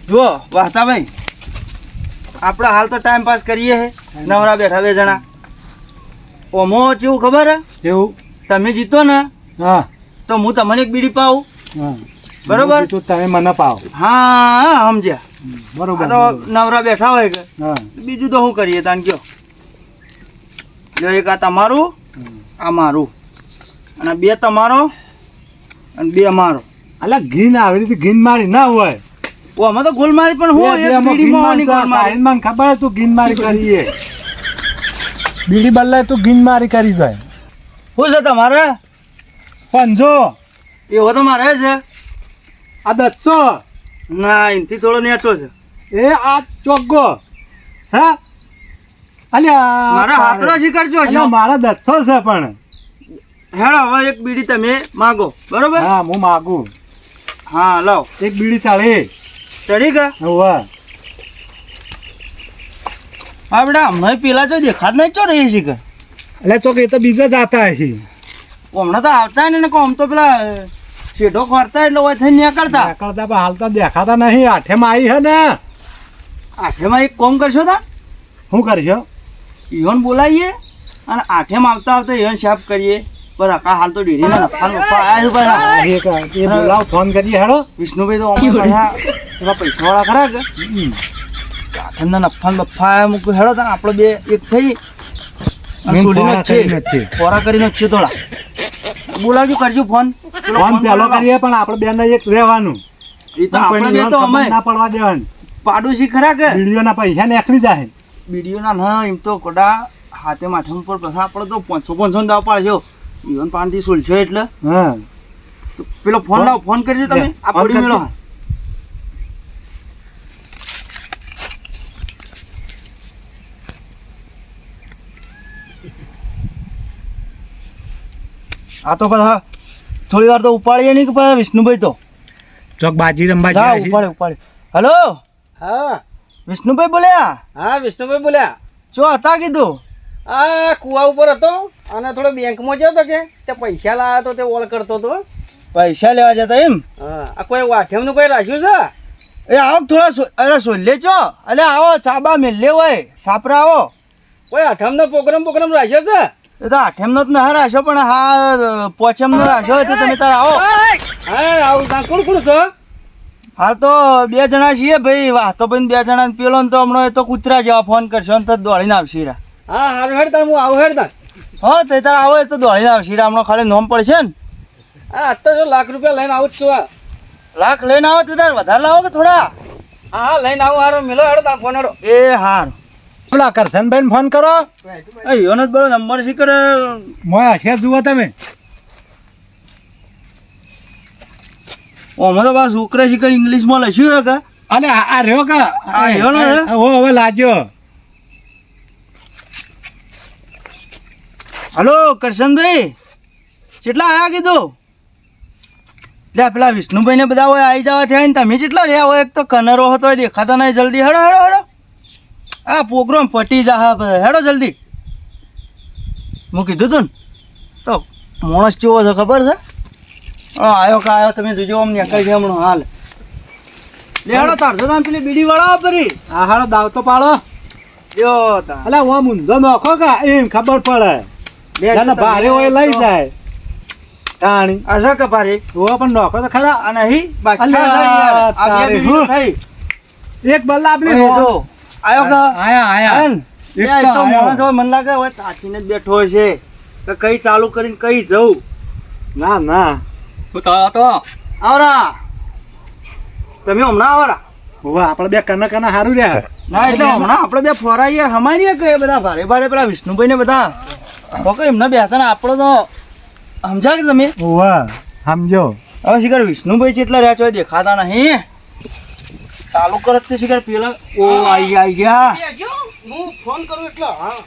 જુઓ વાહતાભાઈ, આપણે હાલ તો ટાઈમ પાસ કરીએ હે, નવરા બેઠા બે જણા. ઓમો કેવું ખબર હે? કેવું? તમે જીતો ને હા તો હું તમને એક બીડી પાઉં, હા બરોબર? તો તમે મને પાવ. હા સમજ્યા. બરોબર. આ તો નવરા બેઠા હોય કે હા બીજું તો શું કરીએ તાન કયો. જો એક આ તમારું, આ મારું, અને બે તમારો અને બે મારો. અલા ઘીન આવી રીતે ઘીન મારી ના હોય. ઓ અમે તો ગોલ મારી પણ હું એક બીડીમાં ઓની ગોલ મારી. મને ખબર તું ઘીન મારી કરીએ. બીડી બદલાય તું ઘીન મારી કરી જાય. શું છે તમારે? 500. એવો તો મારે છે. આ 200. ના એનથી થોડો નેચો છે. એ આ ચોગ્ગો. હા અલ્યા મારા હાથનો શિકાર જો છે. મારા 200 છે પણ. હેડો હવે એક બીડી તમે માગો, બરોબર? હા હું માગું. હા લાવ એક બીડી ચાલે. ચડી ગયા? હોવા. હા બેટા, અમે પેલા જો દેખાડ નહીં ચો રહી છે કે એટલે ચોક એ તો બીજો જાતા છે. હમણાં તો આવતા ને આમ તો પેલા શેઢો ખોરતા એટલે હોય થઈને નીકળતા. કરતા પણ હાલ તો દેખાતા નહીં. આઠેમાં આવી હે ને. આઠેમાં એક કોમ કરશો તા, શું કરશો? ઈવન બોલાવીએ અને આઠેમ આવતા આવતા ઈવન સાફ કરીએ. પર આખા હાલ તો ડેરીના નફા પપ્પા આયા છે પાછા. એ બોલાવ ફોન કરીએ હેડો. વિષ્ણુભાઈ તો અમારા પાછા એવા પૈસાવાળા ખરા કે આઠમના નફા બફા મૂક્યું. હેડો તાર આપણે બે એક થઈ અને સોડીનો જ છે, ખોરા કરીને જ છે થોડા. બોલાવજો, કરજો ફોન. ફોન પેલો કરીએ પણ આપણે બે ને એક રહેવાનું. એ તો આપણે બે તો અમે ના પડવા દેવાનું. પાડોશી ખરા કે વિડીયોના પૈસા નીકળી જાય. વિડીયોના ના એમ તો કોડા હાથે માઠમ પર પછી આપણે તો 500 દાવ પાડજો. ઈવન 5 થી 16 છે એટલે. હા પેલો ફોન લાવો, ફોન કરજો તમે. આ પડી મેળો. આ તો પાછા થોડી વાર તો ઉપાડીએ નહીં કે પાછા વિષ્ણુભાઈ તો ચોક બાજી રંબા જાય છે. ઉપાડે. હલો હા વિષ્ણુભાઈ બોલ્યા? હા વિષ્ણુભાઈ બોલ્યા. ચો હતા કીધું? આ કુવા ઉપર હતો અને થોડો બેંકમાં જતો કે તે પૈસા લાવ્યો તો તે ઓળ કરતો હતો. પૈસા લેવા જતા એમ? હા આ કોઈ વાઠેમનું કોઈ રાખ્યું છે? એ આવો થોડા અરે સોલે ચો. અરે આવો ચાબા મેલે હોય સાપરા આવો. કોઈ અઠમનો પ્રોગ્રામ રાખ્યો છે? એ તો આઠેમનો જ ના રાખ્યો પણ હા પોચમનો રાખ્યો તો તમે તાર આવો. હા આવું ત્યાં કોણ કોણ છો? હાલ તો 2 જણા છીએ ભાઈ. વાહ તો ભાઈ 2 જણા પેલો ને તો હમણાં તો કૂતરા જેવા ફોન કરશો ને તો દોડીને આવશે રા. હા હારું હેડ તાર હું આવું હેડ તાર. હા તે તાર આવો એ તો દોડીને આવશે રા. હમણાં ખાલી નોમ પડશે ને. હા આજ તો જો લાખ રૂપિયા લઈને આવું જ છું. લાખ લઈને આવો તો તાર વધારે લાવો કે થોડા? હા હા લઈને આવું. હારો મિલો હેડ તાર ફોન હેડો. એ હાર બોલા કરશનભાઈ ફોન કરો. યોનો જ બરો નંબર શી કરે મોય હશે જુઓ તમે. ઓમાં તો બસ છોકરા શી કરે ઇંગ્લિશમાં લખ્યું હે કે અને આ રહ્યો કે આ રહ્યો ને? હો હવે લાગ્યો. હલો કરશનભાઈ, કેટલા આયા કીધું? લે પેલા વિષ્ણુભાઈ ને બધા હોય આવી જવા થયા ને તમે કેટલા રહ્યા હોય? એક તો કનરો હતો દેખાતા નહીં. જલ્દી હેડો હેડો હેડો. આ પ્રોગ્રામ પટી જા. હેડો જલ્દી. હું કીધું તું ને તો માણસ કેવો છે ખબર છે? હા આવ્યો કે આવ્યો તમે જોજો. આમ નીકળી છે હમણાં હાલ. લે હેડો તારજો નામ પેલી બીડી વાળા પરી. આ હાલો દાવ તો પાડો. લ્યો તા અલા હું મુંજો નોખો કે એમ ખબર પડે. જાને ભારે હોય લઈ જાય તાણી. આશા કપારી ઓ પણ નોખો તો ખરા. આ નહીં બાદશાહ છે યાર. આ બે બીડીઓ થઈ. એક બલ્લા આપણી અહીં જો આયો કે આયા હે ને? એ તો માણસ હોય મને લાગે હવે તાચીને જ બેઠો હોય છે કે કઈ ચાલુ કરીને કઈ જવું. ના ના આવરા તમે હમણાં આવરા. હવે આપણે બે કના હારું રહ્યા. ના એટલે હમણાં આપણે બે ફોરાઈએ હમારીએ કે બધા ભારે ભારે પેલા વિષ્ણુભાઈ ને બધા ઓકે એમને બેહતા ને આપણો તો સમજા કે તમે ઓવા સમજો. હવે શિકાર વિષ્ણુભાઈ છે એટલા રહ્યા છો દેખાતા નહીં. ચાલુ કરત તે શિકાર પેલા ઓ આઈ ગયા. હું ફોન કરું એટલે હા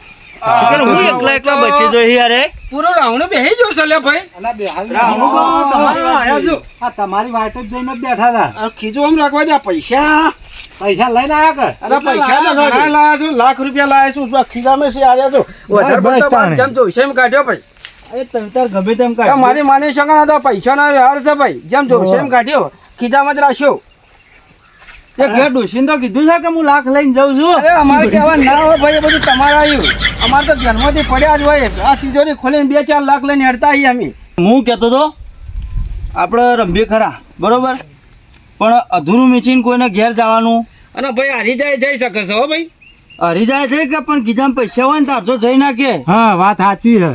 શિકાર હું એકલા બચી જોઈ યાર. પૂરો રાઉન્ડ બેહી ગયો છે લે ભાઈ. અલા બે રાહુલ બાબા તમારી વાત આયા છો. આ તમારી વાટ જ જોઈને જ બેઠા હતા. આ ખીજો આમ રાખવા દે. પૈસા પૈસા લઈને આયા કે? અરે પૈસા તો ઘણા લાયા છું. લાખ રૂપિયા લાયા છું. ખીજામાં છે આવ્યા છો. વધારે પડતા બાદ જેમ જોઈશે એમ કાઢ્યો ભાઈ. એ તમે તાર ગમે તેમ આ કાઢ. મારી માની શકાય તો પૈસાના વ્યવહાર છે ભાઈ. જેમ જોઈશે એમ કાઢ્યો. ખીજામાં જ રાખ્યો. તે ઘેર ડોશીને તો કીધું છે કે હું લાખ લઈને જાઉં છું. અરે અમારે કહેવા ના હોય ભાઈ, એ બધું તમારે આવ્યું. અમારે તો જન્મથી પડ્યા જ હોય. આ તિજોરી ખોલીને 2-4 લાખ લઈને હેડતા આવીએ અમે. હું કહેતો તો આપણે રમીએ ખરા બરોબર, પણ અધૂરું મીચીને કોઈને ઘેર જવાનું અને ભાઈ હારી જાય જઈ શકે છે હો ભાઈ. હરી જાય છે કે પણ ગીજામાં પૈસા હોય ને તારજો જઈ નાખે. હા વાત સાચી છે.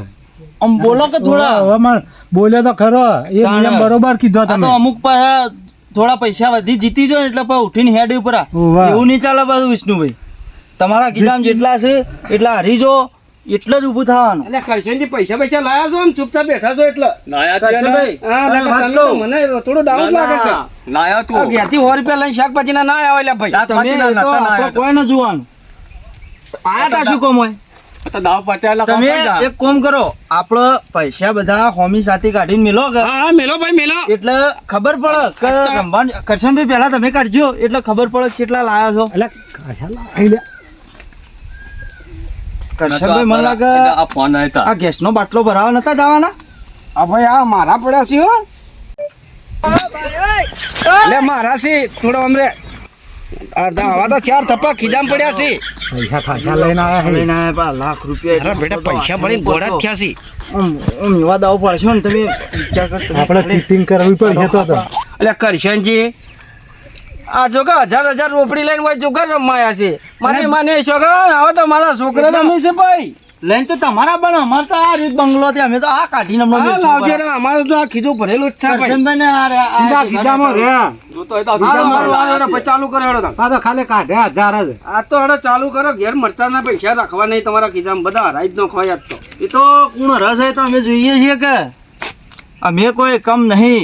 આમ બોલો કે થોડા હવે મને બોલ્યો તો ખરો, એ તાણે. નિયમ બરોબર કીધો આ તો તમે. અમુક પાછા થોડા પૈસા વધી જીતી જો એટલે પાછું ઉઠીને હેડ ઉપર આ. વાહ. એવું નહીં ચાલે પાછું વિષ્ણુભાઈ. તમારા ગીજામાં જેટલા છે એટલા હરી જો એટલે જ ઊભું થવાનું. એટલે કરશનજી પૈસા લાયા છો આમ ચૂપચાપ બેઠા છો એટલે. કરશનભાઈ, હા, તમે નકર વાત તમે કહો. તો મને થોડું ડાઉટ લાગે છે. આ ઘેરથી 100 રૂપિયા લઈને શાકભાજી ના આવે એટલે ભાઈ. તમે એ તો આપણો કોઈ ન જોવાનું. આયા તા શું કોમ હોય? તમે એક કોમ કરો, આપણે પૈસા બધા હોમી સાથે કાઢીને મેલો કે હા મેલો ભાઈ મેલો. એટલે ખબર પડે કે રમવાનું. કરશનભાઈ પહેલા તમે કાઢજો એટલે ખબર પડે કે કેટલા લાયા છો. એટલે કશા લાવી લે. કરશનભાઈ મને લાગે આ ગેસનો બાટલો ભરાવા નતા જવાના. આ ભાઈ આ મારા પડ્યા છે હો. એટલે મારા છે થોડો અમરે અડધા આવા તો 4 થપ્પા ખીજામ પડ્યા છે. પૈસા ખાસા લઈને આયા છે. લઈને આયા પા લાખ રૂપિયા. અરે બેટા પૈસા ભરીને ગોળા જ થયા છે. આમ એવા દાવ પડશે ને તમે વિચાર કરો. તમે આપણે ચીટિંગ કરવી પડશે તો એટલે કરશનજી આ જો કે 1000 રોપડી લઈને હોય જોગર રમાયા છે. મને છોકરા હવે તો મારા છોકરા રમે છે ભાઈ. લઈને તો તમારા પણ અમારે તો આ રીત બંગલો થી અમે તો આ કાઢીને હમણાં હા, બેઠું લાવજે પા. રે, અમારે તો આ ખીજું ભરેલું જ છે ભાઈ. કરશનભાઈ ને સીધા ખીચામાં રહ્યા. મારો હેડો ભાઈ, ચાલુ કરો હેડો તમે. આ તો ખાલી કાઢ્યા 1000 જ. આ તો હેડો ચાલુ કરો. ઘેર મરચાના પૈસા રાખવા નહીં તમારા ખીજામાં, બધા હરાઈ જ નો ખવાય આજ તો. એ તો કોણ રસ હોય તો અમે જોઈએ છીએ કે અમે કોઈ કમ નહીં.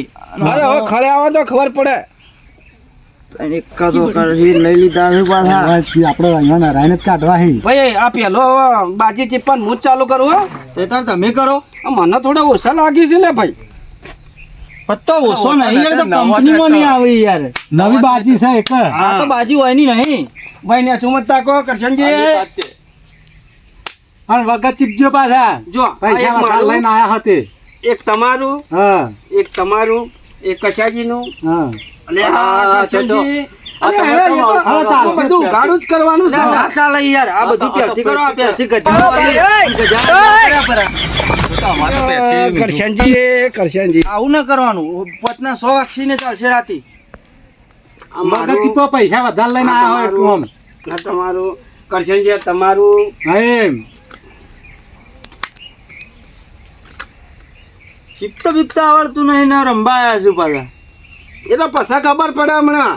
અરે હવે ખરે આવે તો ખબર પડે. એકાદો કરી લઈ લીધા છે પાછા. આપણે અહીંયા નારાયણ જ કાઢવા હી. ભાઈ આ પેલો બાજી ચીપન હું જ ચાલુ કરું હો. તે તાર તમે કરો. આ મને થોડા ઓછા લાગી છે ને ભાઈ. પત્તો ઓછો નહીં યાર, તો કંપનીમાં નહીં આવે યાર. નવી બાજી છે એક. આ તો બાજી હોય ની નહીં. ભાઈ ને ચુમતતા કો કરશનજી અને વગર ચીપજો પાછા. જો આ એક પૈસા મારું, લઈને આયા હતી. એક તમારું, હા એક તમારું, એક કશાજીનું. હા. અને આ કરશનજી. આ અરે, તમે અરે, એ તો તમારું. આ ચાલશે, બધું ચાલશે. ઉઘાડું જ કરવાનું છે. ના ચાલે યાર, આ બધું પહેરથી કરો. આ પહેરથી ગજા કરશનજી આવું ના કરવાનું. પોતના 100 વાક્ષીને ચાલશે રાતી. આ વગર મારું, ચીપો પૈસા વધારે લઈને આયા હોય એટલું આમ. આ તમારું, કરશનજી આ તમારું. હા એમ. ચીપતા બીપતા આવડતું નહીં ને રંબા આયા છું પાછા. એ તો પછા ખબર પડે હમણાં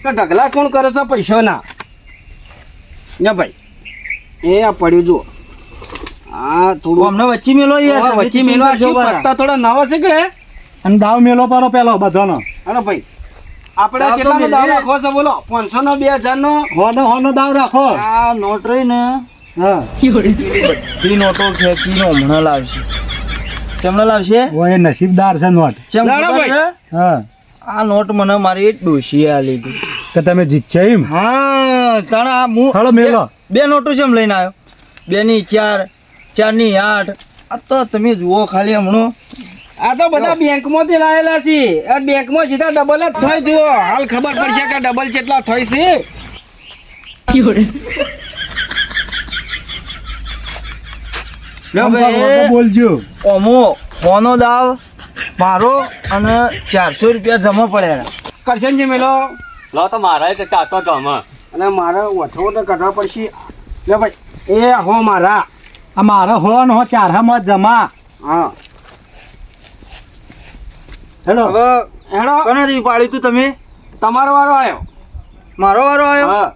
કે ઢગલા કોણ કરે છે પૈસાના. ને ભાઈ એ આ પડ્યું જુઓ. આ થોડું અમને વચ્ચે મેલો યાર. તમે વચ્ચે મેલો આ શું પત્તા થોડા નવા છે કે. અને દાવ મેલો પાડો પેલો બધાનો. અરે ભાઈ આપણે દાવ તો કેટલાનો મેલીએ. દાવ રાખવો છે બોલો? 500 નો 2000 નો. હોનો દાવ રાખો. આ નોટ રહી ને હા. બધી નોટો ખેંચીને હમણાં લાવશે. ચમણા લાવશે. ઓય નસીબદાર છે નોટ. ચમ ના, ના, ખબર ભાઈ. છે? હા. આ નોટ મને મારી ડોશીએ આલી હતી. કે તમે જીતશો એમ. હા તાણા આ હું ચાલો મેલો. બે નોટો જેમ લઈને આવ્યો. 2 ની 4, 4 ની 8. આ તો તમે જુઓ ખાલી હમણાં. આ તો બધા બેંકમાંથી લાયેલા છે. આ બેંકમાં સીધા ડબલ જ થાય. જુઓ હાલ ખબર પડશે કે ડબલ કેટલા થાય છે. લ્યો આમ ભાઈ, વગર બોલજો. ઓમો ફોનો દાવ મારો અને 400 રૂપિયા જમા પડ્યા. કરશનજી મેલો. લો તો મારા જ ચાતો તો આમાં. અને મારે વઠો તો કાઢવા પડશે. લે ભાઈ એ હો મારા. આ મારો હો ને હો 4 માં જમા. હા હેલો. હવે હેડો કોનાથી પાડ્યું તું તમે? તમારો વારો આવ્યો. મારો વારો આવ્યો. હા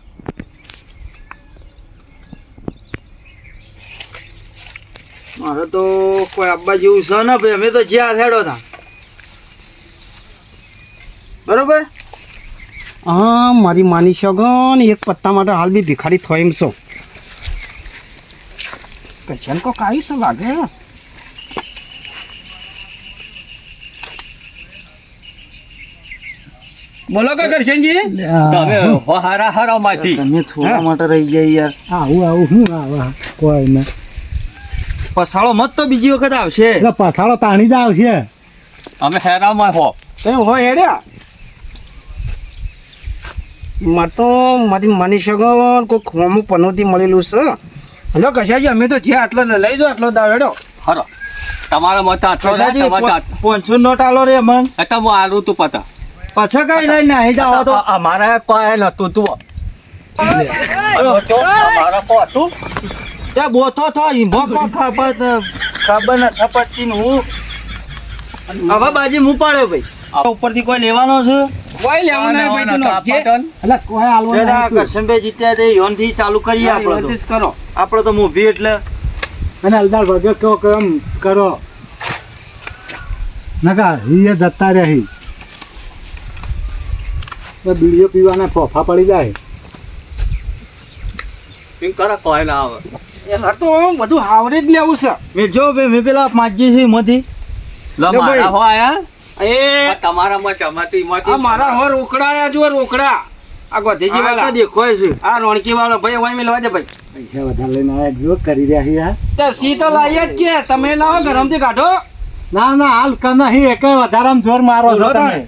મારે તો કોઈ આપવા જેવું છે ને ભાઈ. અમે તો જ્યાં હેડો હતા બરોબર. હા મારી માની સગન એક પત્તા માટે હાલ બી ભિખારી થયો એમ છો. કચન કો કાઈ સે લાગે. બોલો કે કરશનજી. તમે હો હારા હારા માંથી તમે થોડા માટે રહી જાય યાર. આવું હું આવા કોઈ ને. પસાળો મત તો બીજી વખત આવશે. એટલે પસાડો તાણી જ આવશે. અમે હેરામાં હો. તમે હો હેડ્યા. મારે તો મારી માની શકો કોઈ ખોમું પનોતી મળેલું છે હલો કશાજી અમે તો જે આટલો ને લઈ જાઓ આટલો દાવેડો હરો તમારા મત આટલો ના, કશાજી તમારા આટલો. 500 નોટ આલો રે મન એટલે હું આલું તું પતા પાછા કઈ લઈને અહીં જાઓ તો અમારે કોઈ નતું તું અમારા કો હતું ત્યાં બોથો થો ઈંભો કો ખબર નથી પડતી ને હું હવે બાજી હું પાડ્યો ભાઈ ઉપરથી કોઈ લેવાનો છે કોઈ લેવું નહીં ભાઈ તું નોખજે. એટલે કોઈ હાલવું પેલા નહીં તું. કરશનભાઈ જીત્યા તે યોનથી ચાલુ કરીએ હા, આપણે એવાથી જ કરો તો મૂવી એટલે અને હલદાર વગર કહો કે એમ કરો નકા એ જતા રહી બીડીઓ પીવાના ફોફા પડી જાય એમ કરે કોઈ ના આવે એ હાર તો બધું હાવરે જ લેવું છે મેં જો બે મેં પેલા પાંચજી છે એમાંથી લો લે ભાઈ. મારા હો આયા એ તમારા મત અમાતી આ મારા હો રોકડા આયા જો રોકડા આ ગોધીજી આ વાળા તો દેખોય છે આ રોણકી વાળો ભાઈ ઓય મેલવા દે ભાઈ પૈસા વધારે લઈને આયા જો કરી રહ્યા છીએ હા. તે સી તો લાઈએ જ કે તમે લાવો ગરમથી કાઢો ના ના હાલ ક નહીં એક વધારામાં જોર મારો છો બોલો તમે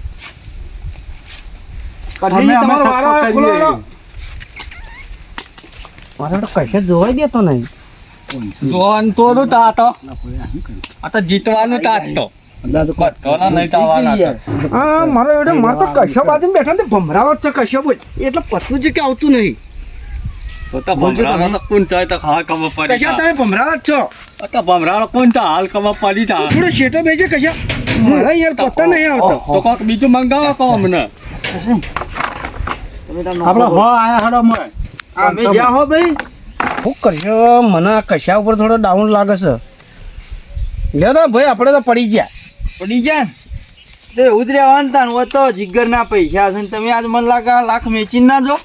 કઢી અમે તમારો વારો થપ્પો ખુલ્લો કરીએ. લો. મારે તો કશે જોવાય દેતો નહીં જોવાનું તો નું તાત આ તો જીતવાનું તાત તો બધાના નહીં તાવાના તો. હા મારો એડે મારે તો કશો બાજુ બેઠા ને ભમરાવત છે કશો બોલ એટલે પતલું છે કે આવતું નહીં તો તો ભમરાનો તો કોણ ચાય તો ખબર ખબર પડી કશા તા. તમે ભમરાવત છો આ તો ભમરાનો કોણ તો હાલ ખબર પડી તા. થોડો શેટો બેસે કશા મારા યાર પત્તા નહીં આવતો તો કોક બીજું મંગાવો કહો અમને તમે તાર આપણે નોકરો હો આયા હડો મોય અમે જ્યાં હો ભાઈ હું કર્યો મને આ કશા ઉપર થોડો ડાઉન લાગે છે લે તો ભાઈ આપણે તો પડી ગયા પડી જાય ને તો એવું જ રહેવાનું તાન હોય તો જીગર ના પૈસા છે ને તમે આજ મને લાગે આ લાખ વેચીને ના જો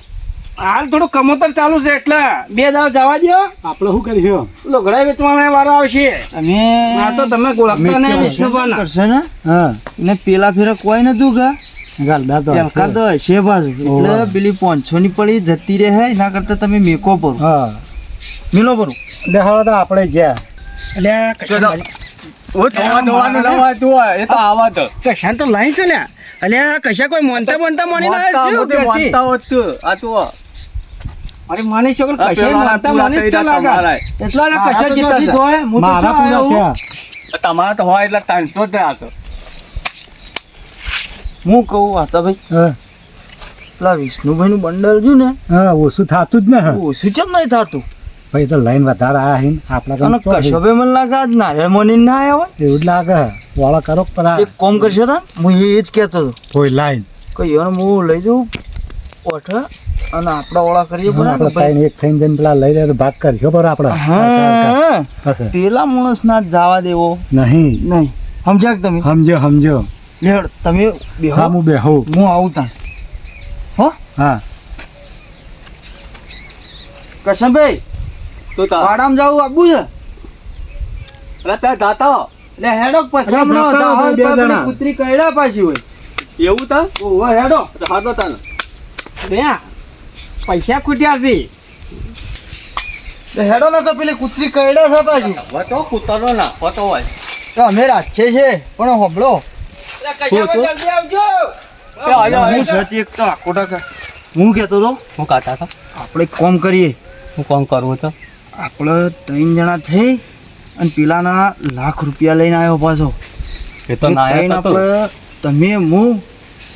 હાલ થોડું કમોતર ચાલુ છે એટલે 2 દાવ જવા દો આપણે શું કર્યું લોગડા વેચવાનો વારો આવશે અમે આ તો તમે ઓળખતા નહીં વિષ્ણુભાના કરશે ને હા એને પેલા ફેરે કોઈ નતું કે ગાલદા તો પેલકાર તો હશે પાછું એટલે પેલી 500 ની પડી જતી રહે એના કરતા તમે મેકો ભરો હા મિલો ભરો એટલે હવે તો આપણે જ્યાં એટલે કશા જોવાનું લવાતું હોય એ તો આવા તો કશા તો લાઈન છે લ્યા અલ્યા કશા કોઈ મોનતા મોનતા મોની ના મોનતા આવ્યો મોટી મોનતા હોત તું. આ તો અરે માની શકો આ કશા પેલા મોનતા પૂરા મોની જ થઈ છે રહ્યા લાગા તમારા. એટલા ના મારા કશા તો જીતા નથી છે ધોળે, હું તો મારા ચા પૂરા આવ્યો. થયા તમારા તો હોય એટલે 300 થયા તો. હું કહું હતા ભાઈ હા પેલા વિષ્ણુભાઈ નું બંડલ છે ને હા ઓછું થતું જ ને ઓછું ચમ નહીં થતું ભાઈ તો લાઈન વધારે આયા હિન આપણા અને કામ કશો ભાઈ મને લાગે આજ નારિયેળ મોની ના આવ્યા હોય એવું જ લાગે વાળા કરો પરા એક કોમ કરશે તા હું એ જ કહેતો હતો કોઈ લાઈન કે યાર હું લઈ જાઉં ઓઠ અને આપણા ઓળા કરીએ આપણે બરાબર ભાઈ ત્રણ એક થઈને જઈને પેલા લઈ લે ભાગ કર્યો બરાબર આપણે હા હશે પેલા માણસ ના જવા દેવો નહીં નહીં સમજ્યા કે તમે સમજો સમજો લેડ તમે બેહો હા હું બેહું હું આવું તાં હો હા કરશનભાઈ તું તાર. વાડામાં જાવું આબુ છે એટલે ત્યાં જાતો. એટલે હેડો પછી અરે હમણાં નકર દાહોદ બે પાપડી જણા. કૂતરી કયડા પાછી હોય એવું તા? ઓહો હેડો તો હાલો તાને. ત્યાં પૈસા ખૂટ્યા છે એટલે હેડો ને તો પેલી કૂતરી કયડા છે પાછી હવે તો કૂતરો ના હોતો હોય. તો અમે રાખીએ છે પણ હોબળો જલ્દી આવજો એ આયો, હું આયો. સતી એક તો આખો ટકા હું કહેતો હતો હું કાઢતા હતા. આપણે એક કામ કરીએ હું કોમ કરવું તો આપણે 3 જણા થઈ અને પેલાના લાખ રૂપિયા લઈને આવ્યો પાછો એ તો ના ત્રણ આવ્યો તો. આપણે તમે હું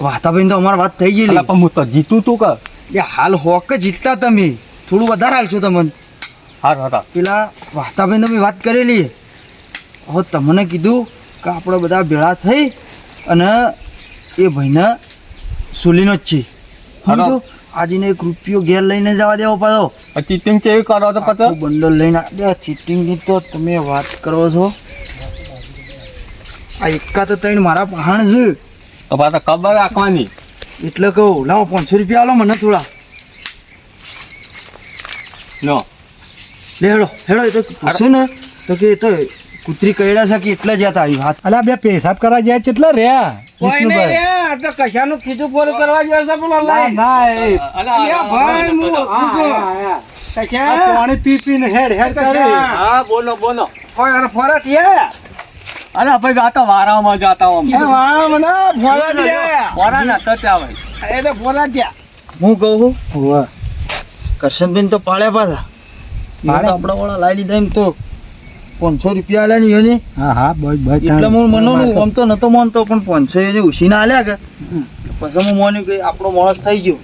વાતાભાઈ તો અમારી વાત થઈ ગયેલી અલા, પણ હું તો જીતું તું કર. એ હાલ હોક જીતતા તમે થોડું વધારે હાલશો તમને હાર હતા. પેલા વાતાભાઈને મેં વાત કરેલી હવે તમને કીધું કે આપણે બધા ભેળા થઈ અને એ ભાઈને સુલીનો જ છે શું હાલો. કીધું આજને 1 રૂપિયો ઘેર લઈને જવા દેવો પાછો ચીટિંગ કેવી કરો તો પછી આખું બંડલ લઈને ચીટિંગની તો તમે વાત કરો છો આ એકા તો તઈને મારા પહાણ છે તો પાછા ખબર રાખવાની. એટલે કહું લાવો 500 રૂપિયા આલો મને થોડા નો લે હેડો હેડો એ તો પૂછ્યું ને તો કે એ તો કૂતરી કયડા છે કે એટલે જ હતા આવી વાત અલા બે પેશાબ કરવા જાય કેટલા રહ્યા કોઈ નહીં રે આ તો કશાનું ખીચું પૂરું કરવા જેવું છે પેલો ના લાઈન. ના એ અલ્યા ભાઈ હું કશા આ પાણી પી પીને હેડ હેડ કરે હા બોલો બોલો. ફરત યા અરે ભાઈ આ તો વારામાં જાતા આમ. એ વાહ મને ફરત યા વારા નતા ત્યાં ભાઈ. એ તો ફરત યા હું કહું છું હોવે. કરશનબેન તો પાડ્યા પાછા પાડ્યા? આપણા વાળા લાવી દીધા એમ તો 500 રૂપિયા આલ્યા ને એને હા હા બસ એટલે હું મનોનું આમ તો નતો માનતો પણ 500 એને ઉછીના આલ્યા કે પછી હું માન્યું કે આપણો માણસ થઈ ગયો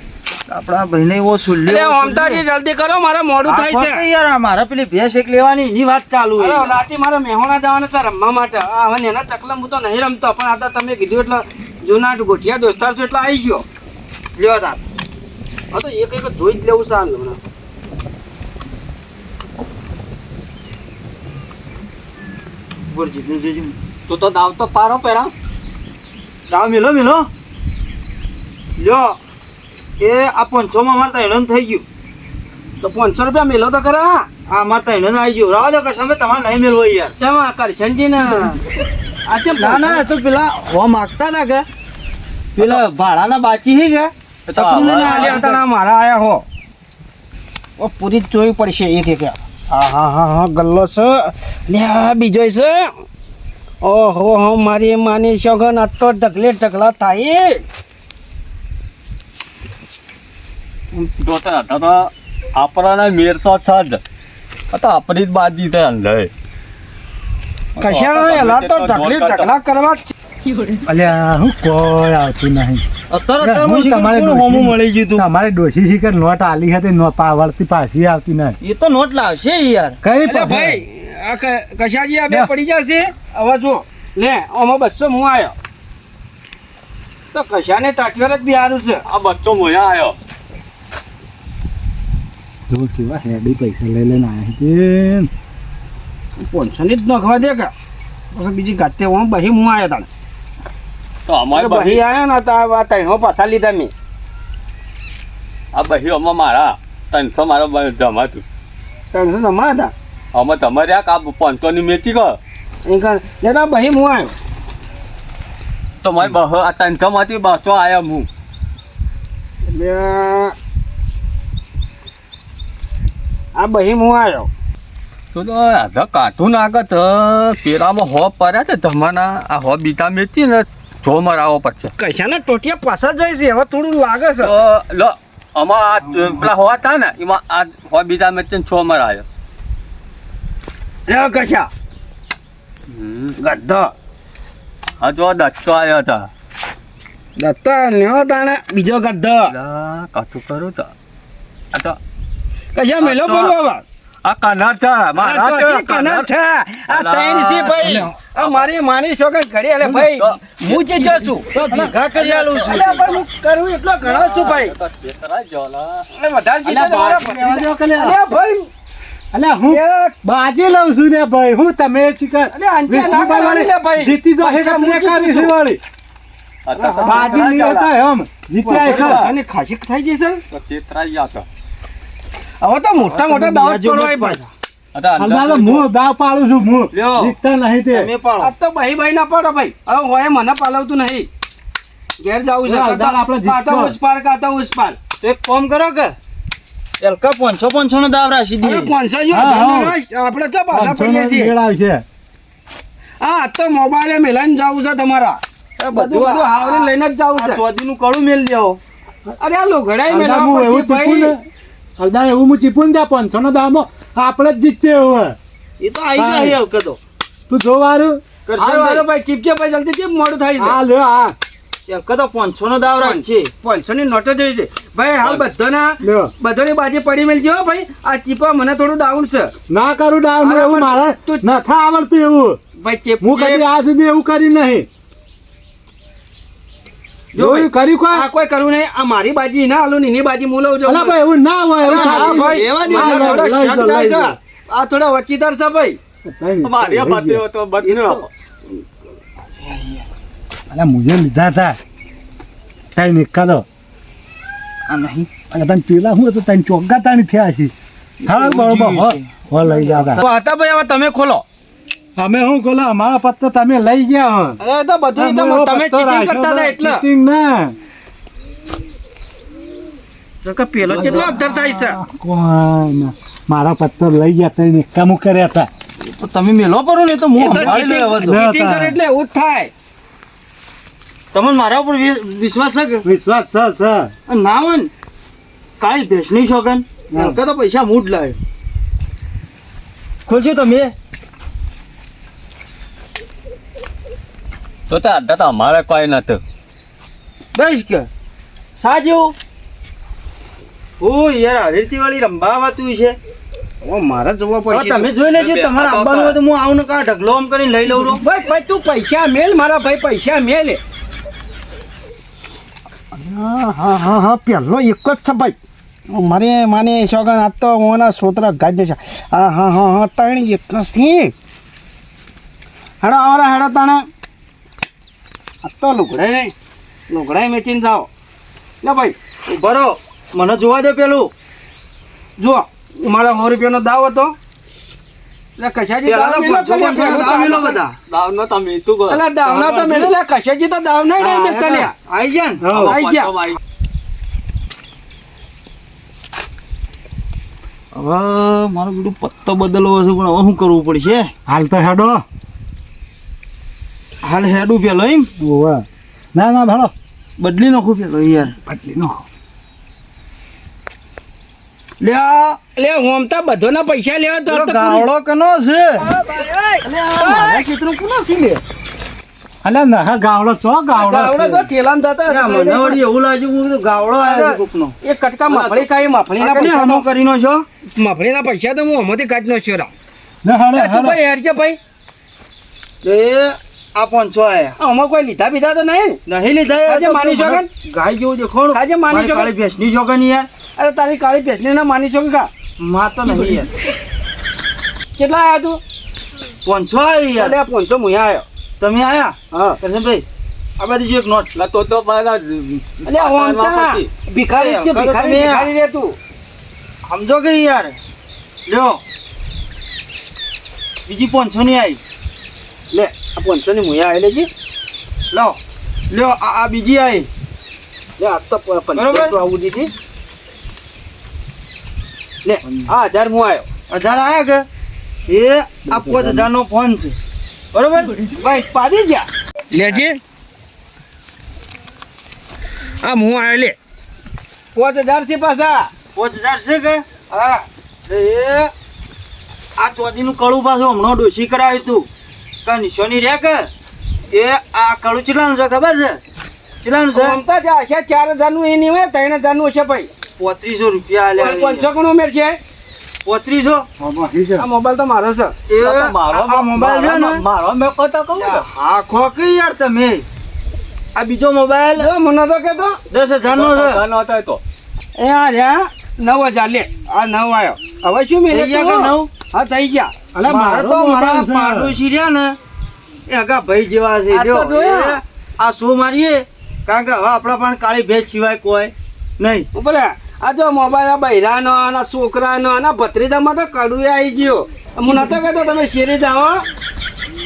આપણા ભાઈને એવો એટલે સુલ્યો ઓમતાજી જલ્દી કરો મારે મોડું થાય છે યાર આ મારા પેલી ભેંસ એક લેવાની એની વાત ચાલુ અરે હોય રાતે મારે મેહોણા જવાના છે રમવા માટે આ હવે એના ચકલા હું તો નહીં રમતો પણ આ તો તમે કીધું એટલે જૂના ગોઠિયા દોસ્તાર છો એટલે આવી ગયો લ્યો તાર હા તો એક એક જોઈ જ લેવું છે આ હમણાં. બોલ જીતનું જોજો તું તો દાવ તો પારો પેલા દાવ મિલો મિલો લ્યો એ આ 500 માં મારતા હેડન થઈ ગયું તો 500 રૂપિયા મેલો તો ખરા આ મારતા હેડન આવી ગયું રાવ દો કસમે તમારે નહીં મેલવો યાર ચમા કરશનજી ને આ ચમ ના ના તો પેલા હો માગતા હતા કે પેલા ભાડાના બાચી હી કે ચકલુને ના આલ્યા હતા ને મારા આયા હો ઓ પૂરી જ જોવી પડશે એક એક હા હા હા હા ગલ્લો છે લે આ બીજો છે ઓહો હો મારી માની શોગન આ તો ઢગલે ઢગલા થાય જોતા હતા તો આપણાને મેર તો છે જ આ તો આપણી જ બાજી છે અંદર કશા એલા તો ઢગલે ઢગલા કરવા જ છે. અલ્યા હું કોઈ આવતું નહીં અત્યારે હું તમારે કોણ હોમું મળી ગયું તું તમારે ડોશી શીખર નોટ આલી હતી નો પાવડતી પાછી આવતી નહીં એ તો નોટ લાવશે યાર કઈ એટલે ભાઈ આ કશાજી આ બે પડી જશે હવે જો લે આમાં 200 હું આવ્યો તો કશાને ટાટિયોર જ બિહારું છે આ બચ્ચો મોયા આવ્યો જો સેવા હેડી પૈસા લઈ લઈને આવ્યા છે 500 ની જ નખવા દે કે પછી બીજી ગાતે હું બહી હું આવ્યો તાણે તો અમારે બહી બહી આવ્યો ને તો આ ત્રણો પાછા લીધા મેં આ બહી અમાર મારા 300 મારો જમાતું 300 જમા હતા અમે તમારે આ 500 ની મેચી કર એ કર લે તો બહી હું આવ્યો તો મારી બહ આ 300 માંથી 200 આયા હું એટલે આ બહી હું આવ્યો તો આધા કાઢું નાખે તો પેલામાં હો પડ્યા છે તમારા આ હો બીટા મેચી ને જો મરાવો પડશે કશાના ટોટિયા પાછા જાય છે હવે થોડું લાગે છે તો લો આમાં આ પેલા હોવા હતા ને એમાં આ હો બીજા મેચી છો મરાયો લે કશા ગધો હા જો દચ્ચો આવ્યો હતા દત્તા લ્યો તાણે બીજો ગધો કાઠું કરું તો આ તો કશા મેલો બોલો હવે આ કનર છે મારા આ તો કનર છે આ ત્રણ છે ભાઈ આ મારી માની છોકરી ઘડી અલે ભાઈ હું જે જશું તો ભેગા કરી આલું છું અલે પણ હું કરું એટલો ઘણો છું ભાઈ એટલે વધારે જીતે તો મારા અલે ભાઈ અલ્યા હું બાજી લઉં છું ને ભાઈ હું તમે શીખર અલે અંચા ના કરવાની લે ભાઈ જીતી જો હે તમને કરી છે વાળી બાજી નહીં હતા એમ જીત્યા ખરા અને ખાસી થઈ જશે તેતરાઈ હતો હવે તો મોટા મોટા દાવ પડવાય ભાઈ અલ્લાહ હું દાવ પાડું છું હું લ્યો. જીતતા નહીં તે તમે પાડો આ તો ભાઈ ના પડો ભાઈ હવે હોય મને પાલવતું નહીં ઘેર જાવું છે અલ્લાહ આપણે જીતશો. કાતો ઉસ પાર કાતો ઉસ પાર તો એક કામ કરો કે એલકા 500 નો દાવ રાખી અરે દઈએ 500 જો હા, હા. આપણે તો પાછા પડીએ છીએ મેળ આવશે હા તો મોબાઈલે મેલાઈને જાવું છે તમારા એ બધું બધું હાવરી લઈને જ જાવું છે ચોદીનું કડું મેલ દેવો અરે આ લોઘડાઈ અલ્લાહ હું મેલાવા એવું પછી ચીપું ને ભાઈ અલ્લાહ એવું હું ચીપું ને 500 નો દાવમાં આપણે જ જીતતે હવે એ તો આવી જાય એલકા તો તું જો વારું હાલો હાલો ભાઈ ચીપચે ભાઈ જલ્દી ચીપ મોડું થાય છે હા લ્યો હા એલકા તો 500 નો દાવ રાખશે 500 ની નોટો જોઈ છે ભાઈ હાલ બધાના લ્યો બધાની બાજી પડી મેલજો હો ભાઈ આ ચીપા મને થોડું ડાઉન છે ના કરું ડાઉન અરે એવું પણ મારે તું- નથી આવડતું એવું ભાઈ ચીપ હું કદી આ સુધી એવું કરી નહીં જો ભાઈ, જોયું કર્યું કોઈ આ કોઈ કરવું નહીં આ મારી બાજી ના હાલું ની બાજી હું લઉં છું અલા ભાઈ એવું ના હોય એવું હા થાય. ભાઈ એવા દે, આ લઈ થોડા લઈ શક લઈ થાય છે. લઈ. આ થોડા વચીદાર છે ભાઈ મારી આ બાતરીઓ તો બદલ્યો અલા મુજે લીધા હતા તાઈ નિકાલો આ નહીં અને તને પેલા હું હતું તને ચોગ્ગા તાણી થયા છે હા બરોબર હો લઈ જાતા તો હતા ભાઈ હવે તમે ખોલો અમે શું બોલો અમારા પત્તો તમે લઈ ગયા હો અરે તો બધું તમે ચીટિંગ કરતા હતા એટલે ચીટિંગ ના જો કે પેલો કેટલો અવતાર થાય છે કોઈ ના મારા પત્તો લઈ ગયા તઈ નિકામું કર્યા હતા તો તમે મેલો કરો ને તો હું સંભાળી લઉં હવે તો ચીટિંગ કરે એટલે એવું જ થાય તમને મારા ઉપર વિશ્વાસ છે કે વિશ્વાસ છે ના હોય ને કાળી ભેંસની શોગન હા. હલકા તો પૈસા હું જ લાવ્યો ખોલજો તમે તો અડધા તો અમારે કોઈ નતું. બસ કે સાજુ ઓ યાર હવેરતી વાળી રંભાવાતું છે હવે મારે જોવા હવે પડશે. તમે જોઈ લેજો તમારે આવવાનું હોય તો હું આવું ને કા ઢગલો આમ કરીને લઈ લઉં છું. ભાઈ ભાઈ તું પૈસા મેલ મારા ભાઈ પૈસા મેલ. હા પેલો એક જ છે ભાઈ મારે માને શોગન આજ તો મોના સોતરા ગાજ છે. હા ત્રણ એક નથી હેડો આવરા હેડો તાણે આ તો લુગડાય મેચીને જાઓ લે ભાઈ બરો મને જોવા દે પેલું જુઓ મારા 100 રૂપિયાનો દાવ હતો એટલે કશાજી પેલા તો દાવ મેલો 500 કર્યા, દાવ મેલો બધા દાવનો તમે તું કહો. એટલે દાવના તો મેલો લે કશાજી તો દાવ નહીં હા, નહીં મેકતા આઈ ગયા ને હા, આઈ ગયા. હવે મારું બધું પત્તો બદલવો છે પણ હવે શું કરવું પડશે હાલ તો હેડો હાલ હેડું પેલો એમ ઓવે ના ભાડો બદલી નાખું પેલો યાર બદલી નાખો લ્યા એટલે હોમતા બધોના પૈસા લેવા તો પેલો તો ગાવડો કનો છે મારા ખેતરું કોના સી લે અલ્યા ના હા ગાવડો ચો ગાવડો તો ગાવડો ઠેલામાં જતા લ્યા, મને વળી એવું લાગ્યું હું કીધું ગાવડો આવ્યો છે કોકનો. એ કટકા મફળી ખાઈ મફળીના આ કને પૈસા હામો કરીને છો મફળીના પૈસા તો હું હમણાંથી કાઢી નો છું ના હેડો તું ભાઈ હેરજે ભાઈ એ આ 500 આયા આમાં કોઈ લીધા બીધા તો નહીં ને? નહીં લીધા યાર, આજે તો માની મને શોગન? ગાય જેવું દેખાણું. આજે માની મારી શોગન? કાળી ભેંસની શોગન યાર અરે તારી કાળી ભેંસની ના માની છો કે કા માં તો નહીં યાર કેટલા આયા તું 500 આવી યાર અલ્યા 500 મુયા આવ્યો તમે આયા હા કરશનભાઈ આ બાજુ એક નોટ એટલે તો પેલા અલ્યા હોમતા ભિખારી છે તમે ભિખારી ભિખારી રે તું સમજો કે યાર લ્યો બીજી 500 ની આવી લે આ 500 ની મુયા આવી લેજી લો લ્યો આ બીજી આવી લે આ તો બરોબર. 50 આવું દીધી લે આ 1000 મુ આવ્યો 1000 આયા કે એ આ 5000 નો ફોન છે બરોબર ભાઈ પાડી જા લેજે આ મુ આવ્યો લે 5000 છે પાછા 5000 છે કે હા એ આ ચોદીનું કળું પાછું હમણાં ડોસી કરાવ્યું તું કા નિશાની રહ્યા કે એ આ કળું કેટલાનું છે ખબર છે કેટલાનું છે મમતા જા છે 4000 નું એ નહીં હોય 3000 નું છે ભાઈ 3500 રૂપિયા આલ્યા 500 કોણ ઉમેર છે 3500 આ મોબાઈલ તો મારો છે એ આ મોબાઈલ છે ને મારો મેં કહેતો કહું ને. હા ખોકી યાર તમે આ બીજો મોબાઈલ જો મને તો કેતો 10000 નો છે ધન હતો એ તો. એ આ રહ્યા 9000 લે આ 9 આવ્યો હવે શું મેલે થઈ ગયા કે તું? 9 હા થઈ ગયા અલ્યા મારે તો મારા મોબાઈલ છે. પાડોશી રહ્યા ને એ હગા ભાઈ જેવા છે આ તો લ્યો જોયા. એ આ શું મારીએ કારણ કે હવે આપણા પણ કાળી ભેંસ સિવાય કોઈ નહીં બોલે આ જો મોબાઈલ આ બૈરાનો અને છોકરાનો અને ભત્રીજા માટે કડું આવી ગયો હું નતો કહેતો તમે શેરી જાઓ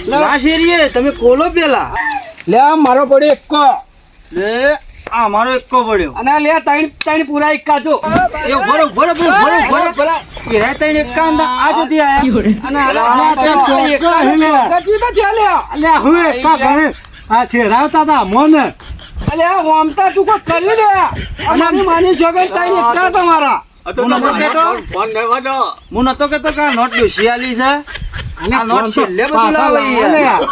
ના શેરીએ તમે ખોલો પેલા લે આ મારો પડ્યો એકો લે આ મારો એકો પડ્યો અને લે ત્રણ પૂરા એકા જો એ ભરો ભલા. એ રહેતા ને એકા અંદર આ જતી આયા અને આ તો ચોખ્ખા હે લે. કચ્યું તો ચાલે અલ્યા હવે કા ઘરે આ છે રાવતા તા મોને અલે આ ઓમતા તું કોઈ કર્યું લે અમારી માની છોકરી ત્રણ એકલા તમારા આ તો હું નતો તમારો કહેતો. ફોન લેવા દો. હું નતો કેતો કે આ નોટ ડોશિયાલી છે આ નોટ છેલ્લે બધું લાવે યાર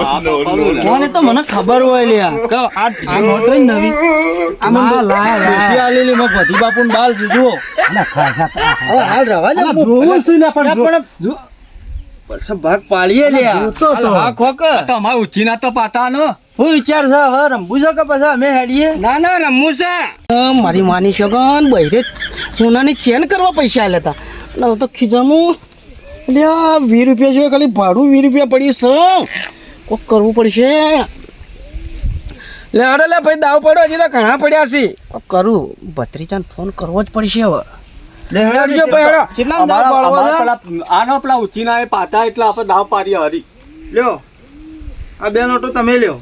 આ તો ખરું ને. કોને તો મને ખબર હોય લે કે આ નોટ રહી ને નવી આ મને હા, લાય, લાય. ડોશિયાલી માં ભધી બાપુન બાલ છે જુઓ અલ્યા ખા હવે હાલ રવા દે જોવું છું ને પણ પણ જો- પછી ભાગ પાડીએ લે જોતો તો. હા ખોક તમારે ઉછીના તો પાતા ન હું વિચાર છે હવે રંબુ છે કે પછી અમે હેડીએ ના ના રમવું છે મારી માની છોકન બહેરે હોનાની ચેન કરવા પૈસા લેતા એટલે હું તો ખીજામું એટલે આ 20 રૂપિયા છે ખાલી ભાડું 20 રૂપિયા પડ્યું છે કોક કરવું પડશે લે અરે લે ભાઈ દાવ પડ્યો હજી તો ઘણા પડ્યા છે કોક કરું ભત્રીજાને ફોન કરવો જ પડશે હવે લે હેડજો ભાઈ, હેડો. કેટલા દાવ અમારા પાડવો છે પેલા આનો પેલા ઉછીના એ પાતા એટલે આપણે દાવ પાડીએ હરી. લ્યો આ બે નોટો તમે લ્યો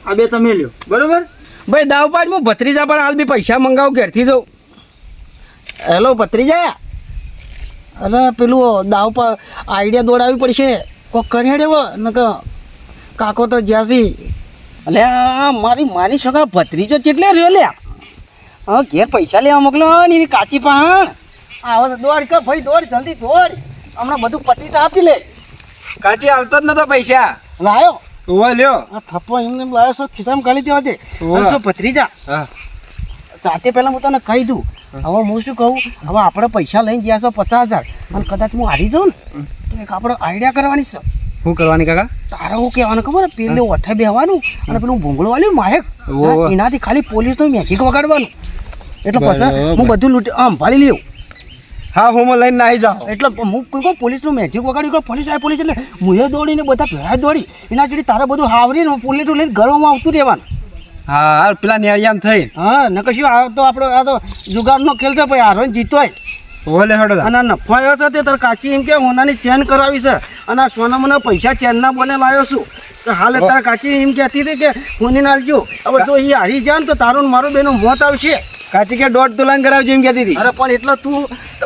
આ બે તમે લ્યો બરોબર ભાઈ દાવ પાડ હું ભત્રીજા પણ હાલ બી પૈસા મંગાવું ઘેરથી જાઉં હેલો ભત્રીજા અરે પેલું દાવ પર આઈડિયા દોડાવવી પડશે કોક કરી હેડે ને કાકો તો જ્યાંસી અલે આ મારી માની છોકરા ભત્રીજો ચેટલે રહ્યો લે હા ઘેર પૈસા લેવા મોકલો ને એની કાચી પણ આવો તો દોડ કે ભાઈ દોડ જલ્દી દોડ હમણાં બધું પટી તો આપી લે કાચી આવતો જ નતો પૈસા લાયો ઓવા લ્યો આ થપ્પો એમને એમ લાયો છો ખિસ્સામાં ગાળી દેવા દે ઓવે. અને જો ભત્રીજા હા જાતે પહેલા હું તને કહી દઉં હવે હું શું કહું હવે આપણે પૈસા લઈને ગયા છો 50,000 અને કદાચ હું હારી જાઉં ને તો એક આપણે આઈડિયા કરવાની છે શું કરવાની કાકા તારે હું કહેવાનું ખબર પેલું ઓઠે બેહવાનું અને પેલું ભૂંગળું વાળ્યું માયક ઓવે. એનાથી ખાલી પોલીસનું મેજિક વગાડવાનું એટલે પછી બરાબર. હું બધું સંભાળી લઉં હા હું લઈને નાહી જાઉં એટલે હું કોઈ પોલીસનું મેજિક વગાડ્યું કે પોલીસ આવે પોલીસ એટલે મુએ દોડીને બધા ભેળા દોડી એના જેડી તારે બધું હાવરીને પોલીસ લઈને ઘરમાં આવતું રહેવાનું હા પેલા નેળિયામ થઈ હા ન કશું આ તો આપણો આ તો જુગાડનો ખેલ છે ભાઈ હારો જીતોય ઓલે હેડો અને આ નફો આવ્યો છે તે તારે કાચી એમ કે હોનાની ચેન કરાવી છે અને આ સોનામાં પૈસા ચેનના બોને લાવ્યો છું તો હાલ તારે કાચી એમ કહેતી હતી કે હોની નાલજો હવે જો એ હારી જાય ને તો તારું ને મારું બેનું મોત આવશે કાચી કે 1.5 તોલાન કરાવજો એમ કહેતી હતી અરે પણ એટલે તું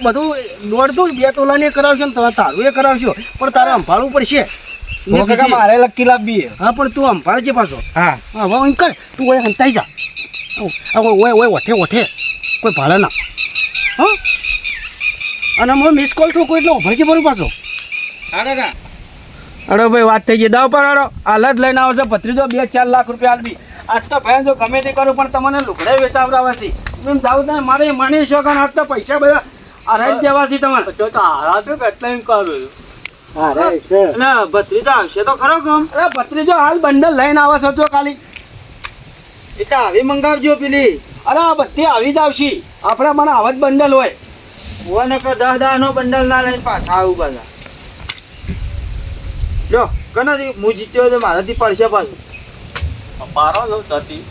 બધું દોડતું 2 તોલાની કરાવશો ને તારું એ કરાવશો પણ તારે સંભાળવું પડશે તો કાકા મારે લકી લાવવી છે. હા પણ તું સંભાળજે પાછો હા હા હવે એમ કર તું ઓય હંતાઈ જા હવે ઓય ઓય ઓઠે ઓઠે કોઈ ભાડે ના હા અને હું મિસ કોલ ઠોકું એટલે ભરજી ભરું પાછો અરે ભાઈ વાત થઈ ગઈ દાવ પર અડો હાલત લઈને આવશે ભત્રીજો 2-4 લાખ રૂપિયા આલબી આજ તો ભાઈ જો ગમે તે કરું પણ તમને લુગડે વેચાવડાવે છે એમ જાવ ને મારે માની શકો ને આજ તો પૈસા બધા અરાઈ દેવા છે તમારે તો હારા તો કેટલા એમ કરું અને ભત્રીજો આવશે તો ખરો કોમ અરે ભત્રીજો હાલ બંડલ લઈને આવે છો તો ખાલી એ તો આવી મંગાવજો પેલી અરે આ બધી આવી જ આવશે આપણે મને આવા જ બંડલ હોય ઓને કે 10 નો બંડલ ના લઈને પાછા આવું પાછા લ્યો કનાથી હું જીત્યો તો મારાથી પડશે પાછું પારો નો થતી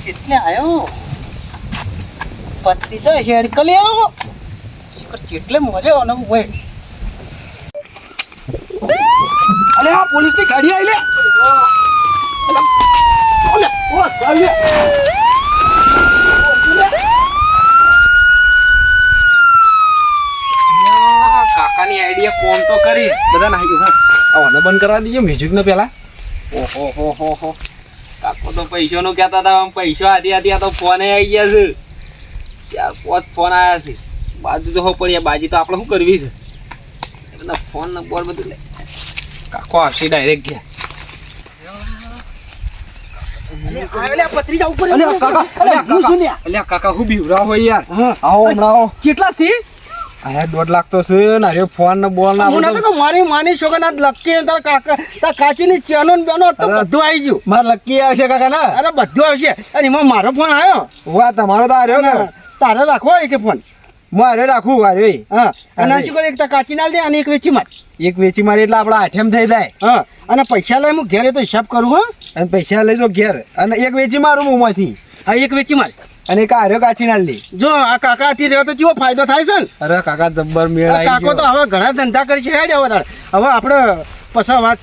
કેટલે આવ્યો પત્તી તો હેડ કલી આવ્યો કેટલે મળ્યો અને હોય અલે આ પોલીસ ની ગાડી આવી લે ઓલે ઓ ગાડી કાકાની આઈડિયા કોમ તો કરી બધા નાહી ગયું હા આને બંધ કરવા દીજો મ્યુઝિક ને પેલા ઓહો હો હો કાકો તો પૈસા નું કહેતા હતા આમ પૈસા આધી આધી આ તો ફોન આવી ગયા છે ચાર 5 ફોન આવ્યા છે બાજુ તો હો પડી બાજી તો આપણે શું કરવી છે એટલે ફોન નંબર બધું લે કાકો આવશે ડાયરેક્ટ ગયા અલે પત્રી જા ઉપર અલ્યા કાકા અલ્યા હું શું લ્યા અલ્યા કાકા હું બીવરા હોય યાર હા આવો હમણાં આવો કેટલા છે આયા 1.5 લાખ તો છે ને અરે ફોન ને બોલ ના મને તો મારી માની છોકરાના લકી તાર કાકા તાર કાચીની ચેનો ને બેનો તો બધું આવી ગયું માર લકી આવશે કાકા ના અરે બધું આવશે અને એમાં મારો ફોન આવ્યો વાહ તમારો તો આર્યો ને તારે રાખવો એક ફોન મારે રાખવું વારે હા અને શું કરે એક તો કાચી નાલ દે અને એક વેચી માર એક વેચી મારી એટલે આપડા આઠેમ થઈ જાય હા અને પૈસા લઈ હું ઘેરે તો હિસાબ કરું હા અને પૈસા લઈજો ઘેર અને એક વેચી મારું મોંમાંથી હા એક વેચી માર અને એક આર્યો કાચી ના લી જો આ કાકાથી રહ્યો તો કેવો ફાયદો થાય છે ને અરે કાકા જબ્બર મેળ આ આવી કાકો તો ગયો હવે ઘણા ધંધા કરી છે હેડ હવે તારે. હવે આપણે પછી વાત